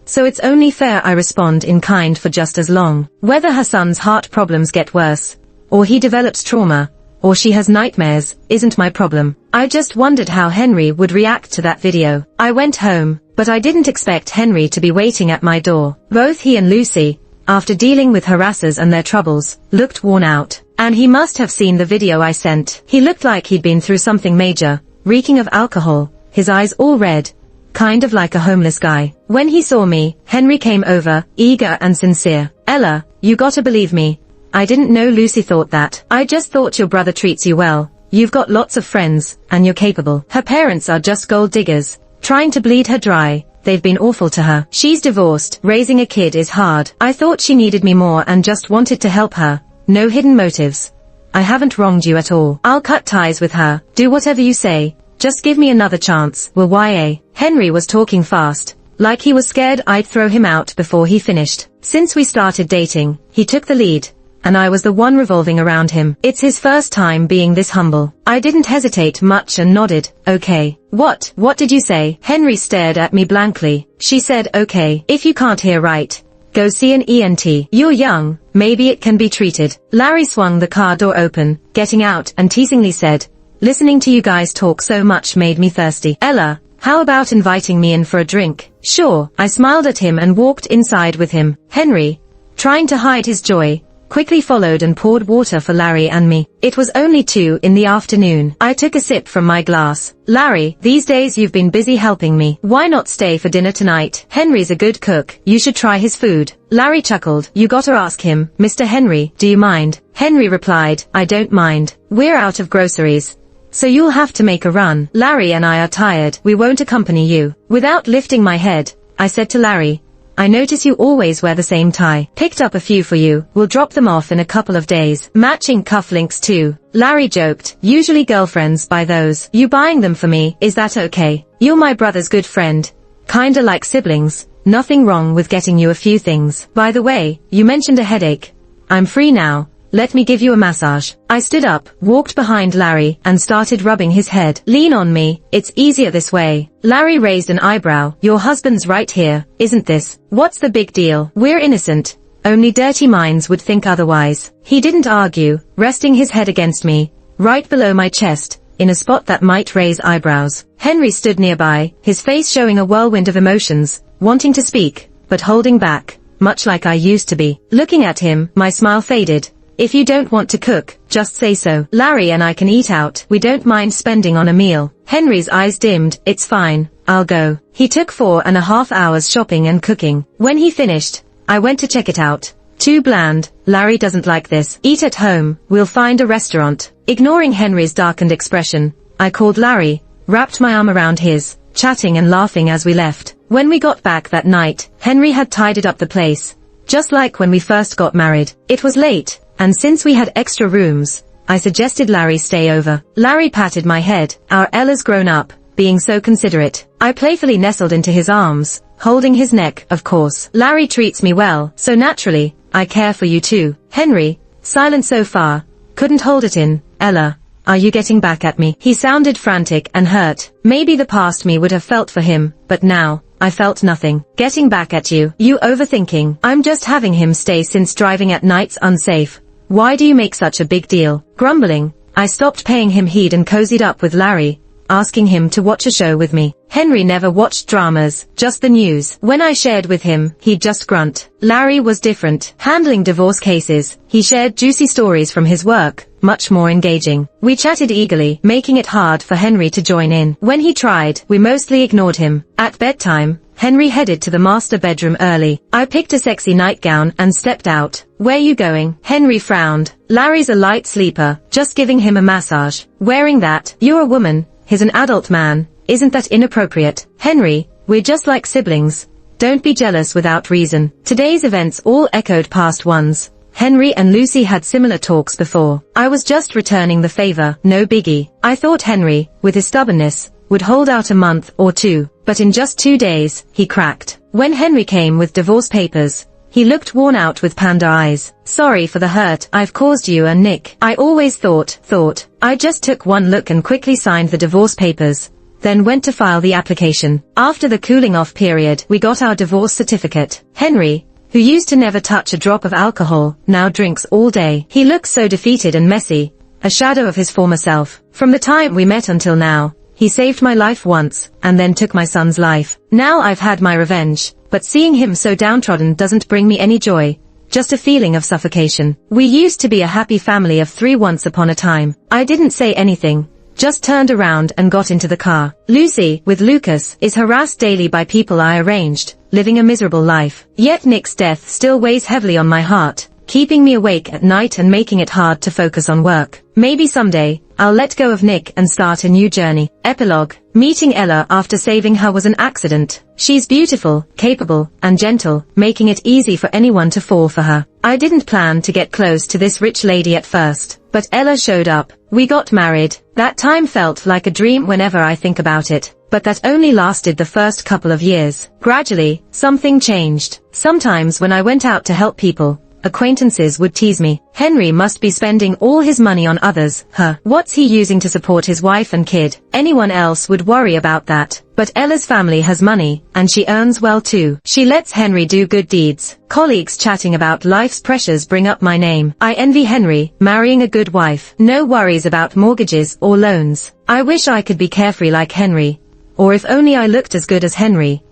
So it's only fair I respond in kind for just as long. Whether her son's heart problems get worse, or he develops trauma, or she has nightmares, isn't my problem. I just wondered how Henry would react to that video. I went home, but I didn't expect Henry to be waiting at my door. Both he and Lucy, after dealing with harassers and their troubles, looked worn out. And he must have seen the video I sent. He looked like he'd been through something major, reeking of alcohol, his eyes all red, kind of like a homeless guy. When he saw me, Henry came over, eager and sincere. Ella, you gotta believe me. I didn't know Lucy thought that. I just thought your brother treats you well. You've got lots of friends, and you're capable. Her parents are just gold diggers, trying to bleed her dry. They've been awful to her. She's divorced. Raising a kid is hard. I thought she needed me more and just wanted to help her. No hidden motives. I haven't wronged you at all. I'll cut ties with her. Do whatever you say. Just give me another chance. Will YA? Henry was talking fast, like he was scared I'd throw him out before he finished. Since we started dating, he took the lead, and I was the one revolving around him. It's his first time being this humble. I didn't hesitate much and nodded. Okay. What did you say? Henry stared at me blankly. She said, okay, if you can't hear right, go see an ENT. You're young, maybe it can be treated. Larry swung the car door open, getting out, and teasingly said, listening to you guys talk so much made me thirsty. Ella, how about inviting me in for a drink? Sure. I smiled at him and walked inside with him. Henry, trying to hide his joy, quickly followed and poured water for Larry and me. It was only 2 in the afternoon. I took a sip from my glass. Larry, these days you've been busy helping me. Why not stay for dinner tonight? Henry's a good cook. You should try his food. Larry chuckled. You gotta ask him. Mr. Henry, do you mind? Henry replied, I don't mind. We're out of groceries, so you'll have to make a run. Larry and I are tired. We won't accompany you. Without lifting my head, I said to Larry, I notice you always wear the same tie. Picked up a few for you. We'll drop them off in a couple of days. Matching cufflinks too. Larry joked. Usually girlfriends buy those. You buying them for me, is that okay? You're my brother's good friend. Kinda like siblings. Nothing wrong with getting you a few things. By the way, you mentioned a headache. I'm free now. Let me give you a massage. I stood up, walked behind Larry, and started rubbing his head. Lean on me, it's easier this way. Larry raised an eyebrow. Your husband's right here, isn't this? What's the big deal? We're innocent. Only dirty minds would think otherwise. He didn't argue, resting his head against me, right below my chest, in a spot that might raise eyebrows. Henry stood nearby, his face showing a whirlwind of emotions, wanting to speak, but holding back, much like I used to be. Looking at him, my smile faded. If you don't want to cook, just say so. Larry and I can eat out. We don't mind spending on a meal. Henry's eyes dimmed. It's fine. I'll go. He took 4.5 hours shopping and cooking. When he finished, I went to check it out. Too bland. Larry doesn't like this. Eat at home. We'll find a restaurant. Ignoring Henry's darkened expression, I called Larry, wrapped my arm around his, chatting and laughing as we left. When we got back that night, Henry had tidied up the place, just like when we first got married. It was late, and since we had extra rooms, I suggested Larry stay over. Larry patted my head. Our Ella's grown up, being so considerate. I playfully nestled into his arms, holding his neck, of course. Larry treats me well, so naturally, I care for you too. Henry, silent so far, couldn't hold it in. Ella, are you getting back at me? He sounded frantic and hurt. Maybe the past me would have felt for him, but now, I felt nothing. Getting back at you. You overthinking. I'm just having him stay since driving at night's unsafe. Why do you make such a big deal? Grumbling, I stopped paying him heed and cozied up with Larry, asking him to watch a show with me. Henry never watched dramas, just the news. When I shared with him, he'd just grunt. Larry was different. Handling divorce cases, he shared juicy stories from his work, much more engaging. We chatted eagerly, making it hard for Henry to join in. When he tried, we mostly ignored him. At bedtime, Henry headed to the master bedroom early. I picked a sexy nightgown and stepped out. Where you going? Henry frowned. Larry's a light sleeper, just giving him a massage. Wearing that? You're a woman, he's an adult man. Isn't that inappropriate? Henry, we're just like siblings. Don't be jealous without reason. Today's events all echoed past ones. Henry and Lucy had similar talks before. I was just returning the favor, no biggie. I thought Henry, with his stubbornness, would hold out a month or two, but in just 2 days, he cracked. When Henry came with divorce papers, He looked worn out with panda eyes. Sorry for the hurt I've caused you and Nick. I always thought. I just took one look and quickly signed the divorce papers, then went to file the application. After the cooling off period, we got our divorce certificate. Henry, who used to never touch a drop of alcohol, now drinks all day. He looks so defeated and messy, a shadow of his former self. From the time we met until now, he saved my life once, and then took my son's life. Now I've had my revenge, but seeing him so downtrodden doesn't bring me any joy, just a feeling of suffocation. We used to be a happy family of 3 once upon a time. I didn't say anything, just turned around and got into the car. Lucy, with Lucas, is harassed daily by people I arranged, living a miserable life. Yet Nick's death still weighs heavily on my heart, keeping me awake at night and making it hard to focus on work. Maybe someday, I'll let go of Nick and start a new journey. Epilogue. Meeting Ella after saving her was an accident. She's beautiful, capable, and gentle, making it easy for anyone to fall for her. I didn't plan to get close to this rich lady at first, but Ella showed up. We got married. That time felt like a dream whenever I think about it, but that only lasted the first couple of years. Gradually, something changed. Sometimes when I went out to help people, acquaintances would tease me. Henry must be spending all his money on others. What's he using to support his wife and kid? Anyone else would worry about that. But Ella's family has money, and she earns well too. She lets Henry do good deeds. Colleagues chatting about life's pressures bring up my name. I envy Henry, marrying a good wife. No worries about mortgages or loans. I wish I could be carefree like Henry. Or if only I looked as good as Henry,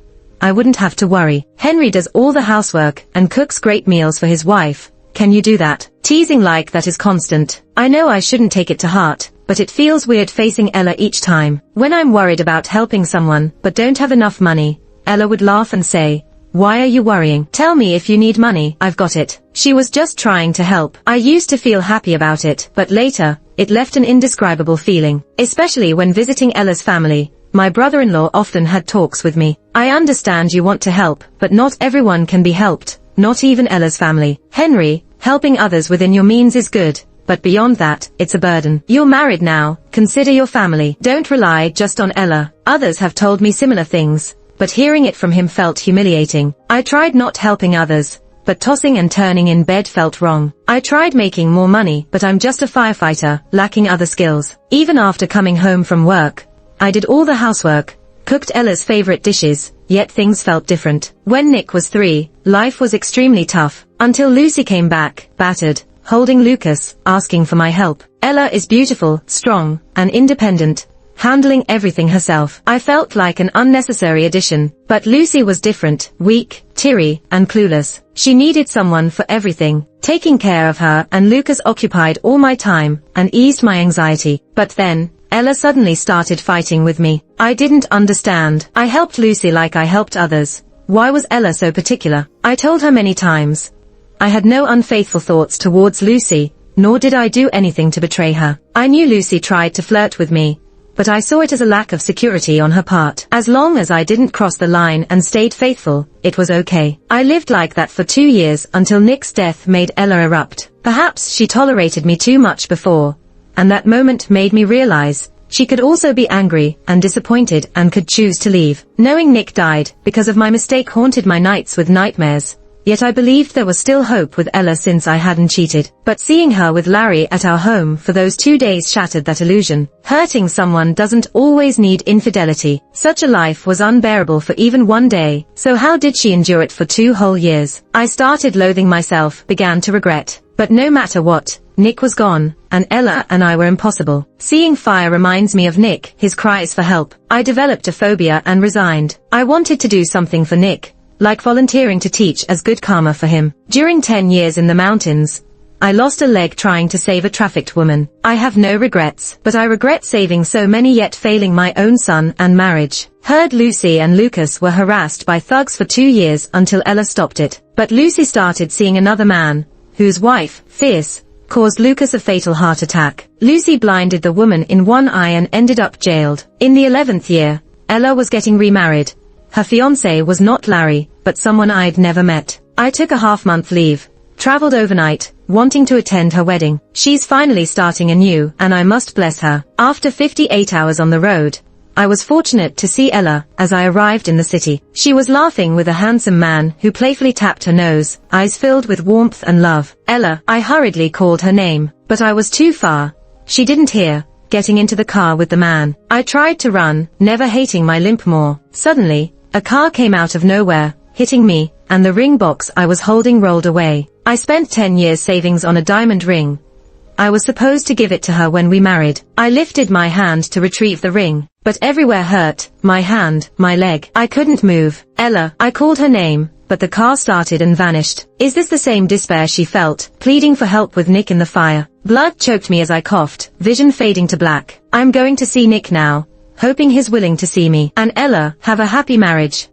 I wouldn't have to worry. Henry does all the housework and cooks great meals for his wife. Can you do that? Teasing like that is constant. I know I shouldn't take it to heart, but it feels weird facing Ella each time. When I'm worried about helping someone but don't have enough money, Ella would laugh and say, "Why are you worrying? Tell me if you need money, I've got it." She was just trying to help. I used to feel happy about it, but later, it left an indescribable feeling. Especially when visiting Ella's family, my brother-in-law often had talks with me. I understand you want to help, but not everyone can be helped, not even Ella's family. Henry, helping others within your means is good, but beyond that, it's a burden. You're married now, consider your family. Don't rely just on Ella. Others have told me similar things, but hearing it from him felt humiliating. I tried not helping others, but tossing and turning in bed felt wrong. I tried making more money, but I'm just a firefighter, lacking other skills. Even after coming home from work, I did all the housework, cooked Ella's favorite dishes, yet things felt different. When Nick was 3, life was extremely tough, until Lucy came back, battered, holding Lucas, asking for my help. Ella is beautiful, strong, and independent, handling everything herself. I felt like an unnecessary addition, but Lucy was different, weak, teary, and clueless. She needed someone for everything. Taking care of her and Lucas occupied all my time, and eased my anxiety. But then, Ella suddenly started fighting with me. I didn't understand. I helped Lucy like I helped others. Why was Ella so particular? I told her many times. I had no unfaithful thoughts towards Lucy, nor did I do anything to betray her. I knew Lucy tried to flirt with me, but I saw it as a lack of security on her part. As long as I didn't cross the line and stayed faithful, it was okay. I lived like that for 2 years until Nick's death made Ella erupt. Perhaps she tolerated me too much before, and that moment made me realize she could also be angry and disappointed and could choose to leave. Knowing Nick died because of my mistake haunted my nights with nightmares, yet I believed there was still hope with Ella since I hadn't cheated. But seeing her with Larry at our home for those 2 days shattered that illusion. Hurting someone doesn't always need infidelity. Such a life was unbearable for even 1 day, so how did she endure it for 2 whole years? I started loathing myself, began to regret. But no matter what, Nick was gone, and Ella and I were impossible. Seeing fire reminds me of Nick, his cries for help. I developed a phobia and resigned. I wanted to do something for Nick, like volunteering to teach as good karma for him. During 10 years in the mountains, I lost a leg trying to save a trafficked woman. I have no regrets, but I regret saving so many yet failing my own son and marriage. Heard Lucy and Lucas were harassed by thugs for 2 years until Ella stopped it. But Lucy started seeing another man, whose wife, fierce, caused Lucas a fatal heart attack. Lucy blinded the woman in one eye and ended up jailed. In the 11th year, Ella was getting remarried. Her fiancé was not Larry, but someone I'd never met. I took a half-month leave, traveled overnight, wanting to attend her wedding. She's finally starting anew, and I must bless her. After 58 hours on the road, I was fortunate to see Ella as I arrived in the city. She was laughing with a handsome man who playfully tapped her nose, eyes filled with warmth and love. Ella, I hurriedly called her name, but I was too far. She didn't hear, getting into the car with the man. I tried to run, never hating my limp more. Suddenly, a car came out of nowhere, hitting me, and the ring box I was holding rolled away. I spent 10 years savings on a diamond ring. I was supposed to give it to her when we married. I lifted my hand to retrieve the ring, but everywhere hurt, my hand, my leg. I couldn't move. Ella, I called her name, but the car started and vanished. Is this the same despair she felt, pleading for help with Nick in the fire? Blood choked me as I coughed, vision fading to black. I'm going to see Nick now, hoping he's willing to see me. And Ella, have a happy marriage.